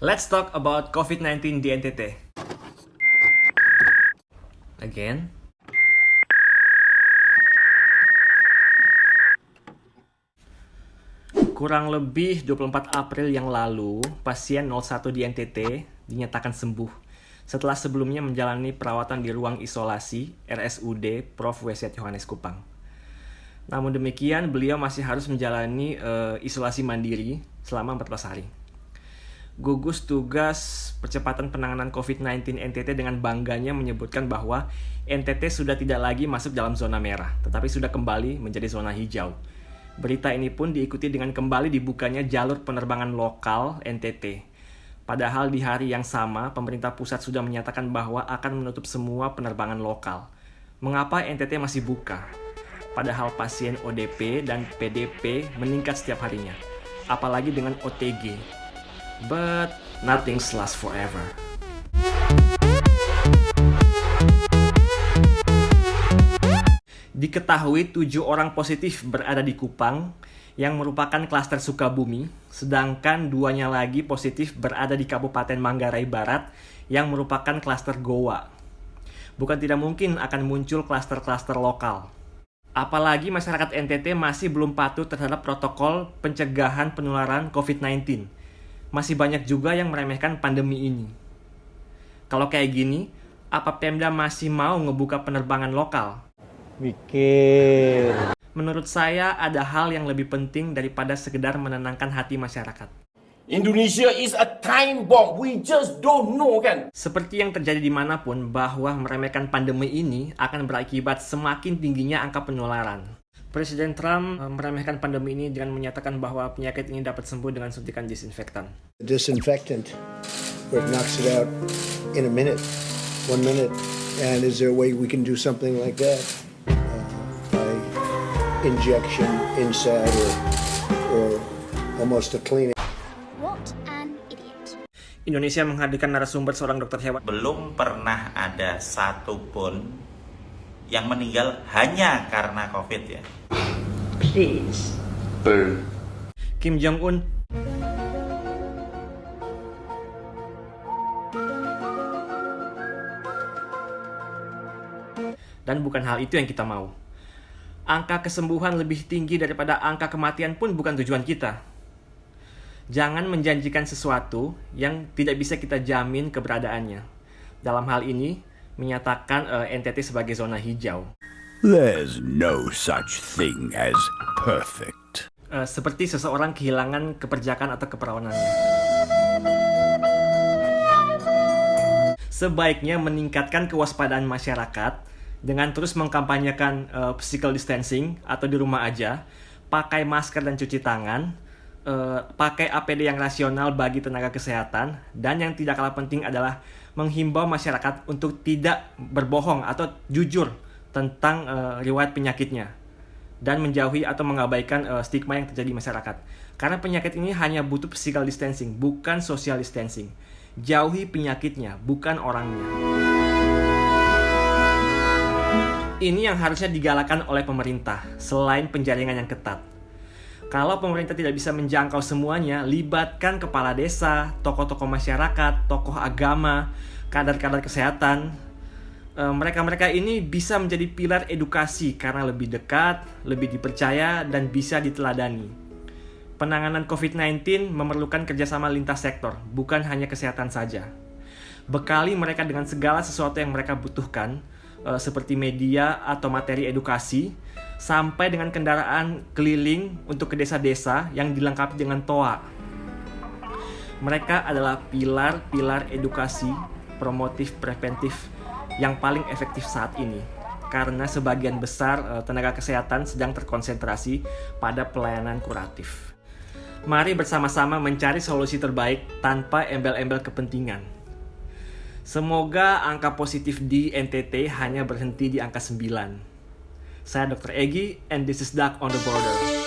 Let's talk about COVID-19 di NTT. Again. Kurang lebih 24 April yang lalu, pasien 01 di NTT dinyatakan sembuh setelah sebelumnya menjalani perawatan di ruang isolasi RSUD Prof. W.Z. Yohanes Kupang. Namun demikian, beliau masih harus menjalani isolasi mandiri selama 14 hari. Gugus Tugas Percepatan Penanganan COVID-19 NTT dengan bangganya menyebutkan bahwa NTT sudah tidak lagi masuk dalam zona merah, tetapi sudah kembali menjadi zona hijau. Berita ini pun diikuti dengan kembali dibukanya jalur penerbangan lokal NTT. Padahal di hari yang sama, pemerintah pusat sudah menyatakan bahwa akan menutup semua penerbangan lokal. Mengapa NTT masih buka? Padahal pasien ODP dan PDP meningkat setiap harinya, apalagi dengan OTG. But nothing lasts forever. Diketahui 7 orang positif berada di Kupang yang merupakan klaster Sukabumi, sedangkan 2-nya lagi positif berada di Kabupaten Manggarai Barat yang merupakan klaster Goa. Bukan tidak mungkin akan muncul klaster-klaster lokal. Apalagi masyarakat NTT masih belum patuh terhadap protokol pencegahan penularan COVID-19. Masih banyak juga yang meremehkan pandemi ini. Kalau kayak gini, apa Pemda masih mau ngebuka penerbangan lokal? Mikir. Menurut saya ada hal yang lebih penting daripada sekedar menenangkan hati masyarakat. Indonesia is a time bomb. We just don't know, kan? Seperti yang terjadi dimanapun, bahwa meremehkan pandemi ini akan berakibat semakin tingginya angka penularan. Presiden Trump meremehkan pandemi ini dengan menyatakan bahwa penyakit ini dapat sembuh dengan suntikan disinfektan. Disinfectant, where it knocks it out in a minute, 1 minute. And is there a way we can do something like that? By injection inside or almost a cleaning. What an idiot. Indonesia menghadirkan narasumber seorang dokter hewan. Belum pernah ada satupun yang meninggal hanya karena COVID ya. Please. Kim Jong-un. Dan bukan hal itu yang kita mau. Angka kesembuhan lebih tinggi daripada angka kematian pun bukan tujuan kita. Jangan menjanjikan sesuatu yang tidak bisa kita jamin keberadaannya. Dalam hal ini, menyatakan NTT sebagai zona hijau. There's no such thing as perfect. Seperti seseorang kehilangan keperjakan atau keperawanannya. Sebaiknya meningkatkan kewaspadaan masyarakat dengan terus mengkampanyekan physical distancing atau di rumah aja, pakai masker dan cuci tangan, pakai APD yang rasional bagi tenaga kesehatan, dan yang tidak kalah penting adalah menghimbau masyarakat untuk tidak berbohong atau jujur tentang riwayat penyakitnya dan menjauhi atau mengabaikan stigma yang terjadi di masyarakat. Karena penyakit ini hanya butuh physical distancing, bukan social distancing. Jauhi penyakitnya, bukan orangnya. Ini yang harusnya digalakan oleh pemerintah, selain penjaringan yang ketat. Kalau pemerintah tidak bisa menjangkau semuanya, libatkan kepala desa, tokoh-tokoh masyarakat, tokoh agama, kadar-kadar kesehatan. Mereka-mereka ini bisa menjadi pilar edukasi karena lebih dekat, lebih dipercaya, dan bisa diteladani. Penanganan COVID-19 memerlukan kerjasama lintas sektor, bukan hanya kesehatan saja. Bekali mereka dengan segala sesuatu yang mereka butuhkan, seperti media atau materi edukasi, sampai dengan kendaraan keliling untuk ke desa-desa yang dilengkapi dengan toa. Mereka adalah pilar-pilar edukasi, promotif, preventif yang paling efektif saat ini. Karena sebagian besar tenaga kesehatan sedang terkonsentrasi pada pelayanan kuratif. Mari bersama-sama mencari solusi terbaik tanpa embel-embel kepentingan. Semoga angka positif di NTT hanya berhenti di angka 9. Saya Dr. Egi, and this is Duck on the Border.